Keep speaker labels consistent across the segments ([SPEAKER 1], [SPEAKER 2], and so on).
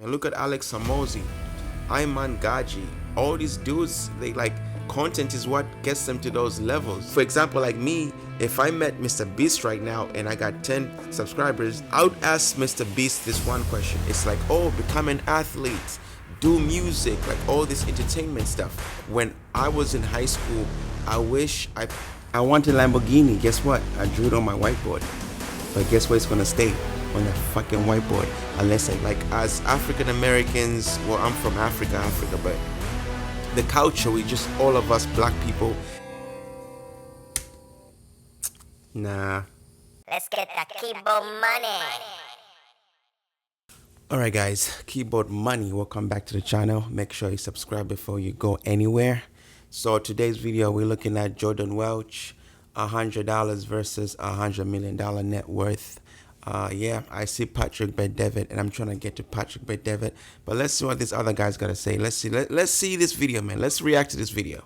[SPEAKER 1] And look at Alex Samosi, Ayman Gaji, all these dudes, they like content is what gets them to those levels. For example, like me, if I met Mr. Beast right now and I got 10 subscribers, I would ask Mr. Beast this one question. It's like, oh, become an athlete, do music, like all this entertainment stuff. When I was in high school, I wanted Lamborghini. Guess what? I drew it on my whiteboard. But guess where it's gonna stay? On that fucking whiteboard. Unless as African Americans, well, I'm from Africa, but the culture, we just, all of us black people, nah.
[SPEAKER 2] Let's get that keyboard money.
[SPEAKER 1] Alright guys, keyboard money, welcome back to the channel. Make sure you subscribe before you go anywhere. So today's video, we're looking at Jordan Welch, $100 versus $100 million net worth. Yeah, I see Patrick Bet-David, and I'm trying to get to Patrick Bet-David, but let's see what this other guy's got to say. Let's see this video, man. Let's react to this video.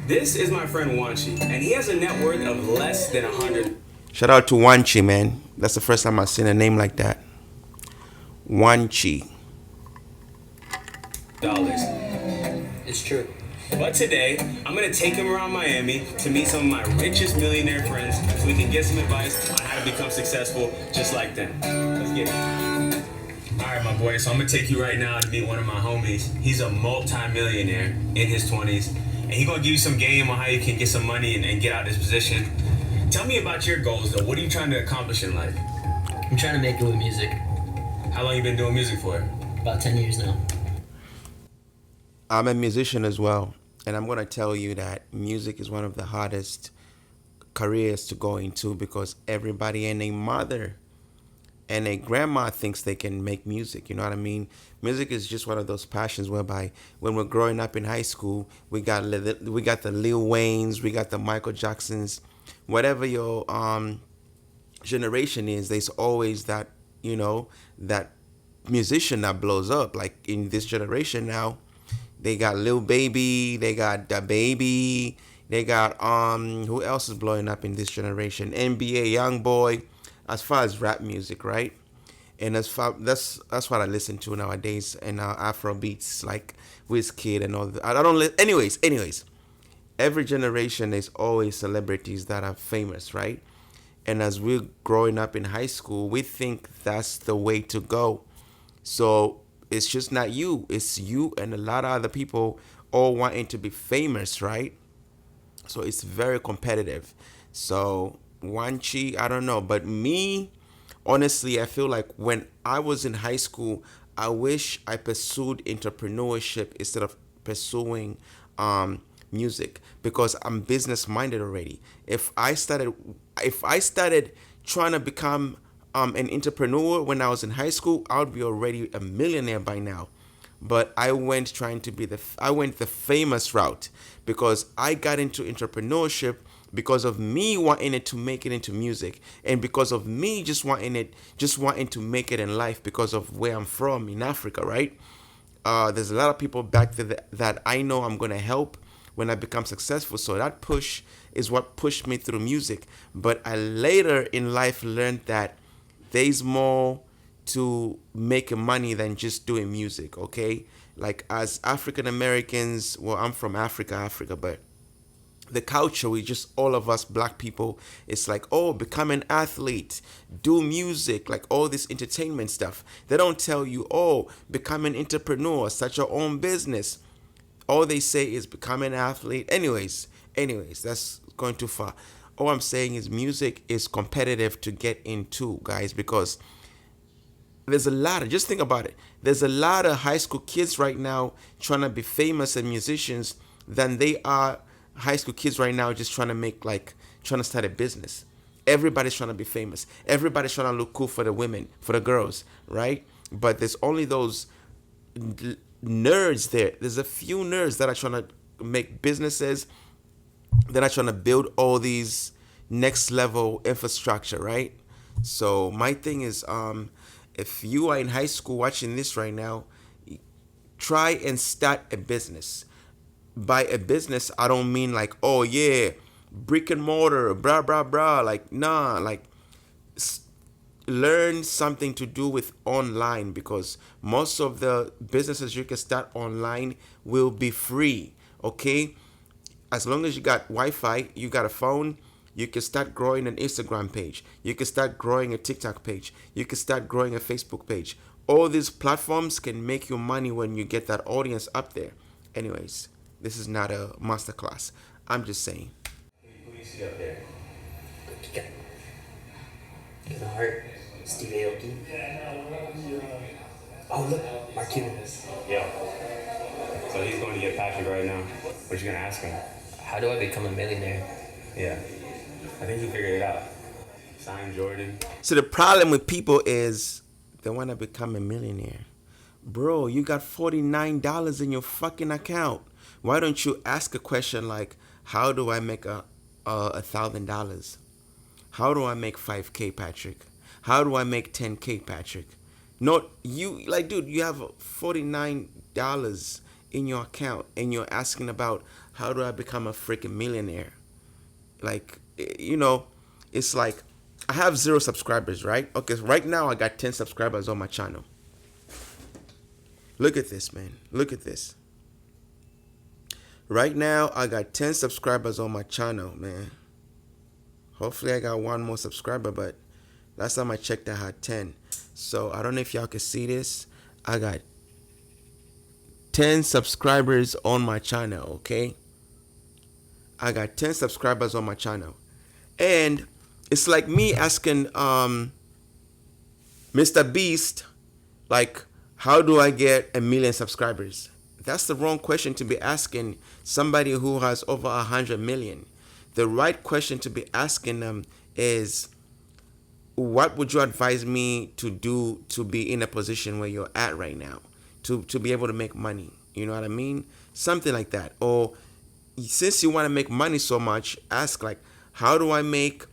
[SPEAKER 3] This is my friend Wanchi, and he has a net worth of less than 100.
[SPEAKER 1] Shout out to Wanchi, man. That's the first time I've seen a name like that. Wanchi.
[SPEAKER 3] It's true. But today, I'm going to take him around Miami to meet some of my richest millionaire friends so we can get some advice on how to become successful just like them. Let's get it. Alright, my boy, so I'm going to take you right now to meet one of my homies. He's a multi-millionaire in his 20s, and he's going to give you some game on how you can get some money and get out of this position. Tell me about your goals, though. What are you trying to accomplish in life?
[SPEAKER 4] I'm trying to make it with music.
[SPEAKER 3] How long you been doing music for?
[SPEAKER 4] About 10 years now.
[SPEAKER 1] I'm a musician as well, and I'm going to tell you that music is one of the hardest careers to go into because everybody and their mother and a grandma thinks they can make music. You know what I mean? Music is just one of those passions whereby when we're growing up in high school, we got the Lil Waynes, we got the Michael Jacksons, whatever your generation is, there's always that, you know, that musician that blows up. Like in this generation now, they got Lil Baby, they got Da Baby, they got who else is blowing up in this generation? NBA YoungBoy, as far as rap music, right? And as far that's what I listen to nowadays, and Afro beats like Wizkid and all that. I don't anyways. Every generation there's always celebrities that are famous, right? And as we're growing up in high school, we think that's the way to go. So it's just not you. It's you and a lot of other people all wanting to be famous, right? So it's very competitive. So Wanchi, I don't know. But me, honestly, I feel like when I was in high school, I wish I pursued entrepreneurship instead of pursuing music, because I'm business minded already. If I started trying to become an entrepreneur when I was in high school, I would be already a millionaire by now. But I went the famous route because I got into entrepreneurship because of me wanting it to make it into music, and because of me just wanting to make it in life because of where I'm from in Africa, right? There's a lot of people back there that I know I'm gonna help when I become successful. So that push is what pushed me through music. But I later in life learned that there's more to making money than just doing music, okay? Like as African Americans, well, I'm from Africa, but the culture, we just, all of us black people, it's like, oh, become an athlete, do music, like all this entertainment stuff. They don't tell you, oh, become an entrepreneur, start your own business. All they say is become an athlete. Anyways, that's going too far. All I'm saying is music is competitive to get into, guys, because there's a lot of, just think about it. There's a lot of high school kids right now trying to be famous and musicians than they are high school kids right now just trying to start a business. Everybody's trying to be famous. Everybody's trying to look cool for the women, for the girls, right? But there's only those nerds there. There's a few nerds that are trying to make businesses, that are trying to build all these next level infrastructure, right? So my thing is, if you are in high school watching this right now, try and start a business. By a business, I don't mean like, oh yeah, brick and mortar, blah blah blah. Like nah, like learn something to do with online, because most of the businesses you can start online will be free. Okay, as long as you got Wi-Fi, you got a phone, you can start growing an Instagram page, you can start growing a TikTok page, you can start growing a Facebook page. All these platforms can make you money when you get that audience up there. Anyways, this is not a masterclass. I'm just saying.
[SPEAKER 3] Who do you see up there?
[SPEAKER 4] The heart, Steve Aoki. Oh look, Mark Cuban.
[SPEAKER 3] Yo. So he's going to get Patrick right now. What you gonna ask him?
[SPEAKER 4] How do I become a millionaire?
[SPEAKER 3] Yeah. I think he figured it out. Sign Jordan.
[SPEAKER 1] So the problem with people is they want to become a millionaire. Bro, you got $49 in your fucking account. Why don't you ask a question like, how do I make $1,000? How do I make 5K, Patrick? How do I make 10K, Patrick? No, you, like, dude, you have $49 in your account and you're asking about how do I become a freaking millionaire? Like, you know, it's like I have 0 subscribers, right? Okay, so right now I got 10 subscribers on my channel. Look at this, man. Look at this. Right now I got 10 subscribers on my channel, man. Hopefully I got one more subscriber, but last time I checked I had 10. So I don't know if y'all can see this. I got 10 subscribers on my channel, okay? I got 10 subscribers on my channel. And it's like me asking Mr. Beast, like, how do I get 1 million subscribers? That's the wrong question to be asking somebody who has over 100 million. The right question to be asking them is, what would you advise me to do to be in a position where you're at right now? To be able to make money. You know what I mean? Something like that. Or since you want to make money so much, ask like, how do I make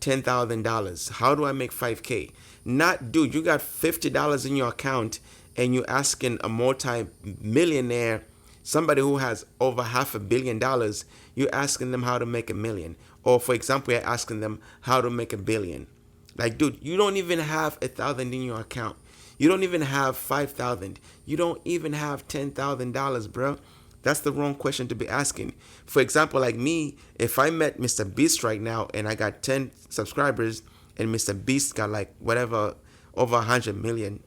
[SPEAKER 1] $10,000? How do I make 5K? Not, dude, you got $50 in your account and you're asking a multi-millionaire, somebody who has over $500 million, you're asking them how to make $1 million. Or for example, you're asking them how to make $1 billion. Like, dude, you don't even have 1,000 in your account. You don't even have 5,000. You don't even have $10,000, bro. That's the wrong question to be asking. For example, like me, if I met Mr. Beast right now and I got 10 subscribers and Mr. Beast got like whatever, over 100 million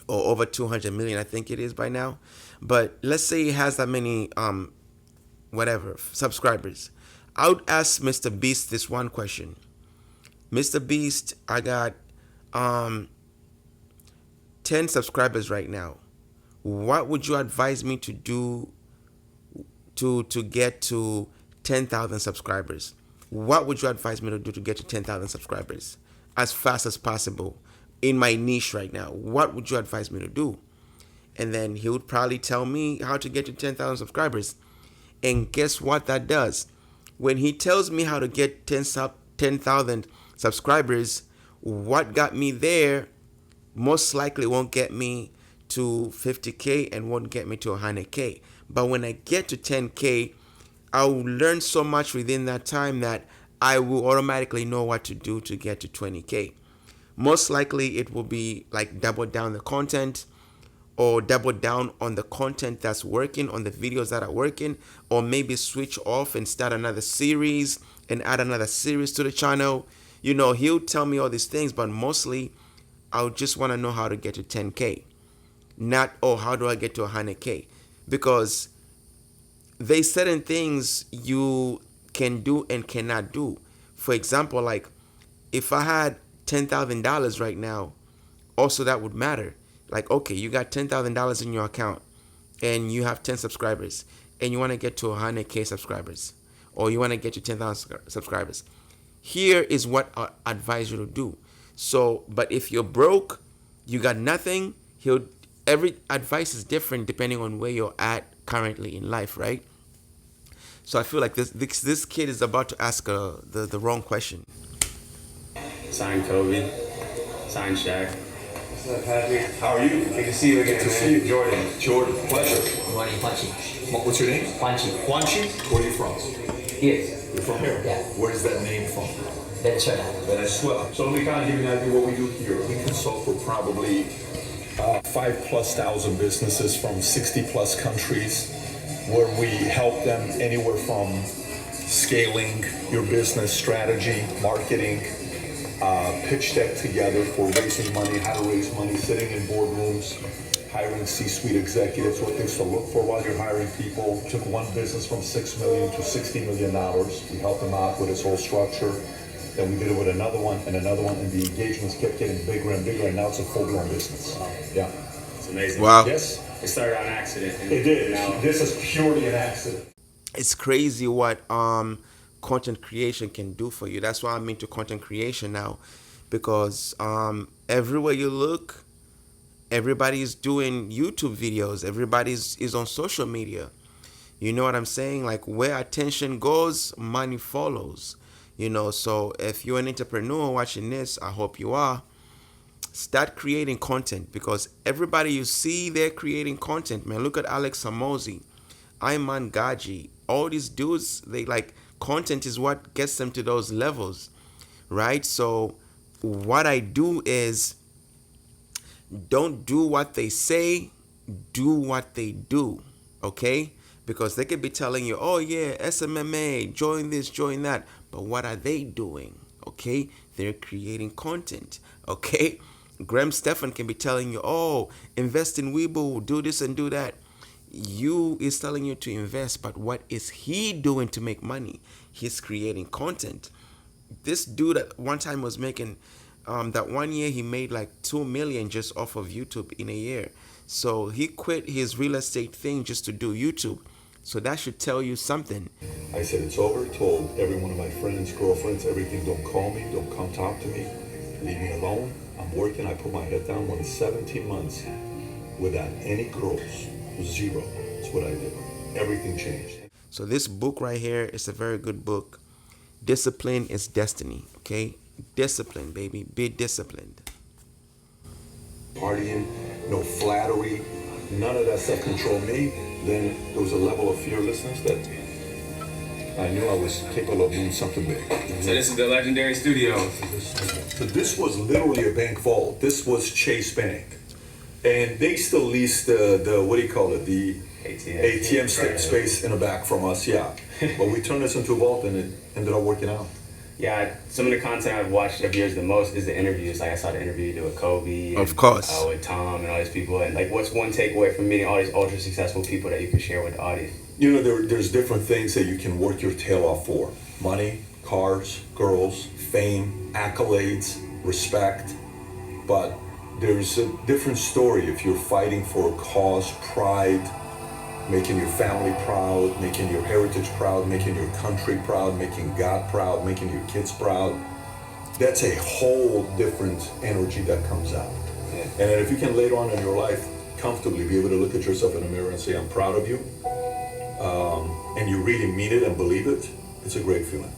[SPEAKER 1] or over 200 million, I think it is by now. But let's say he has that many, subscribers. I would ask Mr. Beast this one question. Mr. Beast, I got 10 subscribers right now. What would you advise me to do to get to 10,000 subscribers? What would you advise me to do to get to 10,000 subscribers as fast as possible in my niche right now? What would you advise me to do? And then he would probably tell me how to get to 10,000 subscribers. And guess what that does? When he tells me how to get 10,000 subscribers, what got me there most likely won't get me to 50K and won't get me to 100K. But when I get to 10K, I will learn so much within that time that I will automatically know what to do to get to 20K. Most likely it will be like double down the content, or double down on the content that's working, on the videos that are working, or maybe switch off and start another series and add another series to the channel. You know, he'll tell me all these things, but mostly I'll just want to know how to get to 10K. Not, oh, how do I get to 100K? Because there's certain things you can do and cannot do. For example, like if I had $10,000 right now, also that would matter. Like, okay, you got $10,000 in your account and you have 10 subscribers and you want to get to 100K subscribers, or you want to get to 10,000 subscribers. Here is what I advise you to do. So, but if you're broke, you got nothing, every advice is different depending on where you're at currently in life, right? So I feel like this kid is about to ask the wrong question.
[SPEAKER 3] Sign Kobe. Sign Shaq.
[SPEAKER 5] What's up, Patrick?
[SPEAKER 3] How are you?
[SPEAKER 5] Good to see you again,
[SPEAKER 3] Good to
[SPEAKER 5] man.
[SPEAKER 3] see you. Jordan.
[SPEAKER 5] Jordan, pleasure.
[SPEAKER 4] Juanchi.
[SPEAKER 5] What's your name?
[SPEAKER 4] Juanchi.
[SPEAKER 5] Juanchi? Where are you from?
[SPEAKER 4] Yes.
[SPEAKER 5] You're from here?
[SPEAKER 4] Yeah.
[SPEAKER 5] Where's that name from?
[SPEAKER 4] Venezuela.
[SPEAKER 6] Venezuela. So let me kind of give you an idea of what we do here. We consult for probably 5,000+ businesses from 60+ countries, where we help them anywhere from scaling your business strategy, marketing, pitch deck together for raising money, how to raise money, sitting in boardrooms, hiring C-suite executives, what things to look for while you're hiring people. Took one business from $6 million to $60 million. We helped them out with its whole structure. Then we did it with another one, and the engagements kept getting bigger and bigger, and now it's a full-blown business. Yeah.
[SPEAKER 3] It's amazing.
[SPEAKER 1] Wow.
[SPEAKER 6] Yes,
[SPEAKER 3] It started on accident. And
[SPEAKER 6] it did.
[SPEAKER 3] Now,
[SPEAKER 6] This is purely an accident.
[SPEAKER 1] It's crazy what content creation can do for you. That's why I'm into content creation now, because everywhere you look, everybody's doing YouTube videos. Everybody's is on social media. You know what I'm saying? Like, where attention goes, money follows. So if you're an entrepreneur watching this, I hope you are. Start creating content, because everybody you see, they're creating content, man. Look at Alex Hamosi, Ayman Gaji, all these dudes. They like, content is what gets them to those levels, right? So what I do is, don't do what they say, do what they do, okay? Because they could be telling you, oh yeah, SMMA, join this, join that, but what are they doing? Okay, they're creating content. Okay, Graham Stephan can be telling you, oh, invest in Weibo, do this and do that. You is telling you to invest, but what is he doing to make money? He's creating content. This dude at one time was making, that 1 year he made like 2 million just off of YouTube in a year. So he quit his real estate thing just to do YouTube. So that should tell you something.
[SPEAKER 6] I said it's over. Told every one of my friends, girlfriends, everything. Don't call me. Don't come talk to me. Leave me alone. I'm working. I put my head down. Went 17 months without any girls. Zero. That's what I did. Everything changed.
[SPEAKER 1] So this book right here is a very good book. Discipline is destiny. Okay, discipline, baby. Be disciplined.
[SPEAKER 6] Partying, no flattery, none of that stuff controlled me. Then there was a level of fearlessness that I knew I was capable of doing something big.
[SPEAKER 3] so this is the legendary studio.
[SPEAKER 6] So this was literally a bank vault. This was Chase Bank. And they still leased the what do you call it? The ATM space in the back from us, yeah. But we turned this into a vault, and it ended up working out.
[SPEAKER 3] Yeah, some of the content I've watched of yours the most is the interviews. Like, I saw the interview you did with Kobe. And,
[SPEAKER 1] Of course.
[SPEAKER 3] with Tom and all these people. And like, what's one takeaway from meeting all these ultra successful people that you can share with the audience?
[SPEAKER 6] You know, there's different things that you can work your tail off for. Money, cars, girls, fame, accolades, respect. But there's a different story if you're fighting for a cause, pride, making your family proud, making your heritage proud, making your country proud, making God proud, making your kids proud. That's a whole different energy that comes out.
[SPEAKER 3] Yeah.
[SPEAKER 6] And then if you can later on in your life comfortably be able to look at yourself in the mirror and say, I'm proud of you, and you really mean it and believe it, it's a great feeling.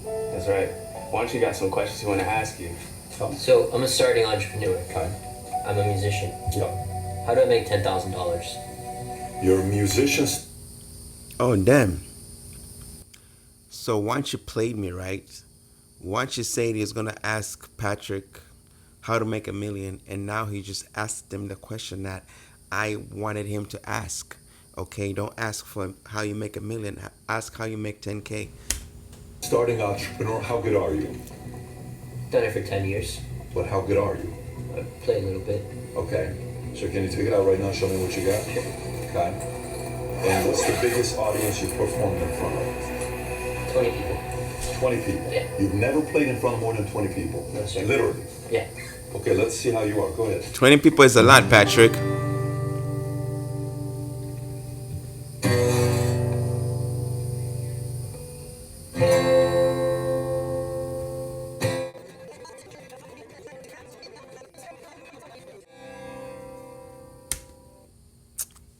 [SPEAKER 3] That's right. Why don't you got some questions you want to ask you?
[SPEAKER 4] So I'm a starting entrepreneur.
[SPEAKER 6] Okay.
[SPEAKER 4] I'm a musician.
[SPEAKER 6] Yeah.
[SPEAKER 4] How do I make $10,000?
[SPEAKER 6] You're a musician.
[SPEAKER 1] Oh, damn. So once you played me right, once you said he's going to ask Patrick how to make $1 million, and now he just asked him the question that I wanted him to ask. Okay, don't ask for how you make $1 million. Ask how you make 10K.
[SPEAKER 6] Starting entrepreneur, how good are you?
[SPEAKER 4] Done it for 10 years.
[SPEAKER 6] But how good are you?
[SPEAKER 4] I play a little bit.
[SPEAKER 6] Okay. So can you take it out right now? Show me what you got. Okay. And what's the biggest audience you've performed in front of?
[SPEAKER 4] 20 people.
[SPEAKER 6] 20 people.
[SPEAKER 4] Yeah.
[SPEAKER 6] You've never played in front of more than 20 people.
[SPEAKER 4] No, sir.
[SPEAKER 6] Literally.
[SPEAKER 4] Yeah.
[SPEAKER 6] Okay, let's see how you are. Go ahead.
[SPEAKER 1] 20 people is a lot, Patrick.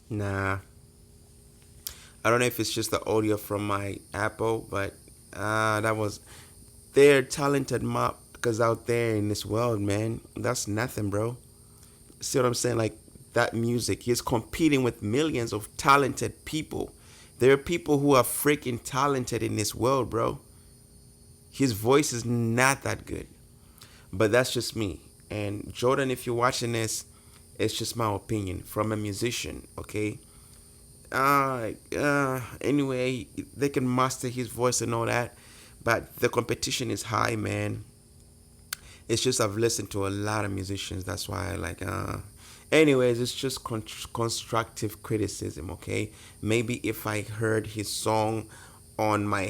[SPEAKER 1] Nah. I don't know if it's just the audio from my Apple, but they're talented motherfuckers out there in this world, man. That's nothing, bro. See what I'm saying? Like, that music, he's competing with millions of talented people. There are people who are freaking talented in this world, bro. his voice is not that good. But that's just me. And Jordan, if you're watching this, it's just my opinion from a musician, okay? Anyway, they can master his voice and all that, but the competition is high, man. It's just I've listened to a lot of musicians. That's why I like. Anyways, it's just constructive criticism. Okay, maybe if I heard his song on my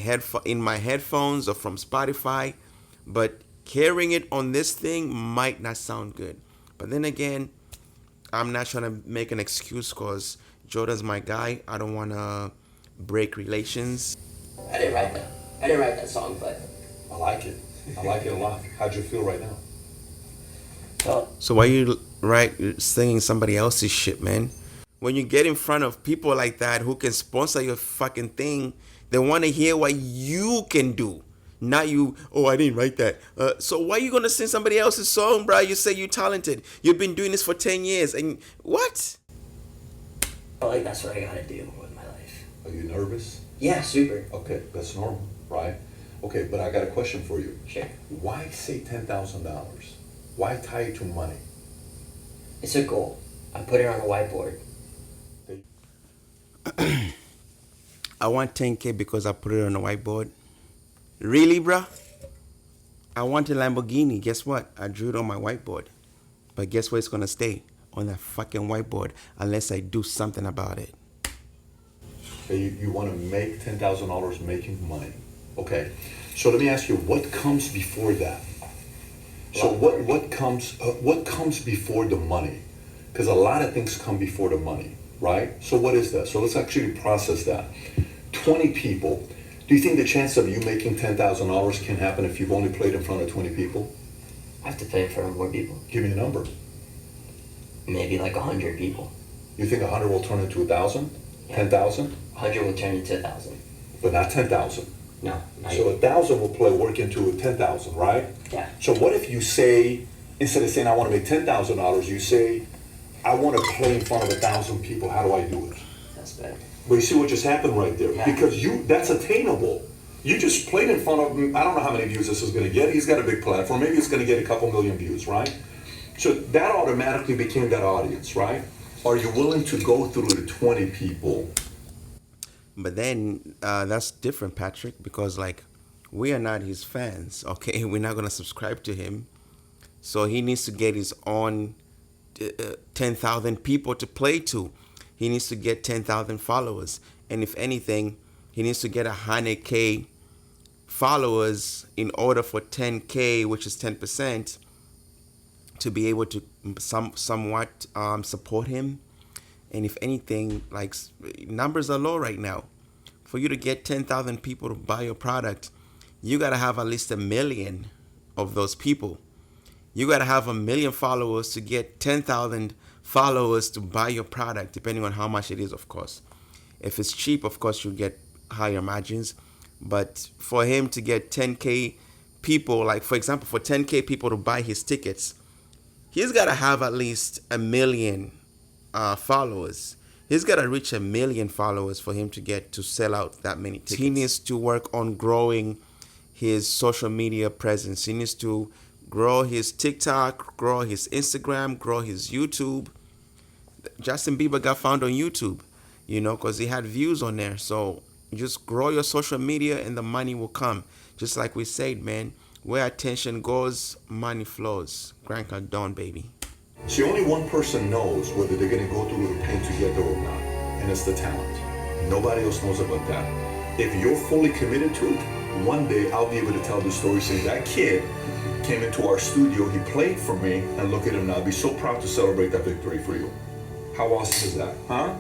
[SPEAKER 1] in my headphones or from Spotify, but hearing it on this thing might not sound good. But then again, I'm not trying to make an excuse because Jordan's my guy. I don't want to break relations.
[SPEAKER 4] I didn't write that. I didn't write that song, but
[SPEAKER 6] I like it. I like it a lot. How'd you feel right now?
[SPEAKER 4] well,
[SPEAKER 1] So why you singing somebody else's shit, man? When you get in front of people like that who can sponsor your fucking thing, they want to hear what you can do, not you. Oh, I didn't write that. So why you gonna sing somebody else's song, bro? You say you're talented. You've been doing this for 10 years, and what?
[SPEAKER 4] I like that's what I gotta do with my life.
[SPEAKER 6] Are you nervous?
[SPEAKER 4] Yeah, super.
[SPEAKER 6] Okay, that's normal, right? Okay, but I got a question for you.
[SPEAKER 4] Sure.
[SPEAKER 6] Why say $10,000? Why tie it to money?
[SPEAKER 4] It's a goal. I put it on a whiteboard.
[SPEAKER 1] I want 10K because I put it on a whiteboard. Really, bro? I want a Lamborghini. Guess what? I drew it on my whiteboard. But guess where it's gonna stay? On that fucking whiteboard, unless I do something about it.
[SPEAKER 6] Okay, you want to make $10,000 making money. Okay, so let me ask you, what comes before that? So what comes before the money? Because a lot of things come before the money, right? So what is that? So let's actually process that. 20 people. Do you think the chance of you making $10,000 can happen if you've only played in front of 20 people?
[SPEAKER 4] I have to play in front of more people.
[SPEAKER 6] Give me a number.
[SPEAKER 4] Maybe like 100 people.
[SPEAKER 6] You think 100 will turn into 1,000?
[SPEAKER 4] Yeah.
[SPEAKER 6] 10,000?
[SPEAKER 4] 100 will turn into 1,000.
[SPEAKER 6] But not 10,000.
[SPEAKER 4] No.
[SPEAKER 6] So 1,000 will work into 10,000, right?
[SPEAKER 4] Yeah.
[SPEAKER 6] So what if you say, instead of saying I want to make $10,000, you say I want to play in front of 1,000 people. How do I do it?
[SPEAKER 4] That's better.
[SPEAKER 6] But you see what just happened right there?
[SPEAKER 4] Yeah.
[SPEAKER 6] Because that's attainable. You just played in front of, I don't know how many views this is going to get. He's got a big platform. Maybe it's going to get a couple million views, right? So that automatically became that audience, right? Are you willing to go through the 20 people?
[SPEAKER 1] But then that's different, Patrick, because like we are not his fans, okay? We're not gonna subscribe to him, so he needs to get his own 10,000 people to play to. He needs to get 10,000 followers, and if anything, he needs to get 100K followers in order for 10K, which is 10%, to be able to somewhat support him. And if anything, like numbers are low right now. For you to get 10,000 people to buy your product, you got to have at least 1 million of those people. You got to have 1 million followers to get 10,000 followers to buy your product, depending on how much it is, of course. If it's cheap, of course, you'll get higher margins. But for him to get 10K people, like for example, for 10K people to buy his tickets, he's got to have at least 1 million followers. He's got to reach 1 million followers for him to get to sell out that many tickets. He needs to work on growing his social media presence. He needs to grow his TikTok, grow his Instagram, grow his YouTube. Justin Bieber got found on YouTube, because he had views on there. So just grow your social media and the money will come. Just like we said, man, where attention goes, money flows. Grant Cardone, baby.
[SPEAKER 6] See, only one person knows whether they're going to go through the pain together or not, and it's the talent. Nobody else knows about that. If you're fully committed to it, one day I'll be able to tell the story saying that kid came into our studio, he played for me, and look at him now. I'll be so proud to celebrate that victory for you. How awesome is that, huh?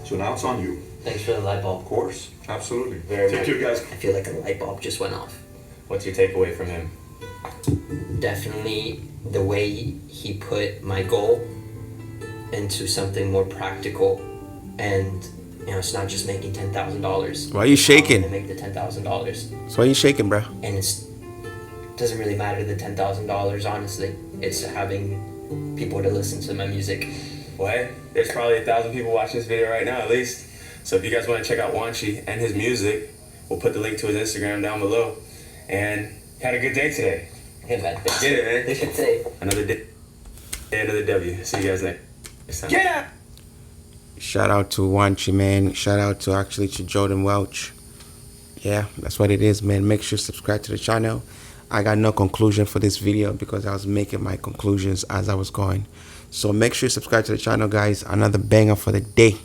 [SPEAKER 6] So now it's on you.
[SPEAKER 4] Thanks for the light bulb.
[SPEAKER 6] Of course, absolutely.
[SPEAKER 3] Very
[SPEAKER 6] Take
[SPEAKER 3] much.
[SPEAKER 6] care, guys.
[SPEAKER 4] I feel like a light bulb just went off.
[SPEAKER 3] What's your takeaway from him?
[SPEAKER 4] Definitely the way he put my goal into something more practical, and it's not just making $10,000.
[SPEAKER 1] Why are you shaking?
[SPEAKER 4] To make the $10,000,
[SPEAKER 1] So why are you shaking, bro?
[SPEAKER 4] and it doesn't really matter the $10,000. Honestly, it's having people to listen to my music.
[SPEAKER 3] Well, hey, there's probably 1,000 people watching this video right now at least. So if you guys want to check out Wanchi and his music, we'll put the link to his Instagram down below. And Had a good day today.
[SPEAKER 4] Hey man,
[SPEAKER 3] Get it, man.
[SPEAKER 4] they should say
[SPEAKER 3] Another day, another W. See you guys next time. Yeah.
[SPEAKER 1] Shout out to Wanchi, man. Shout out to Jordan Welch. Yeah, that's what it is, man. Make sure to subscribe to the channel. I got no conclusion for this video because I was making my conclusions as I was going. So make sure you subscribe to the channel, guys. Another banger for the day.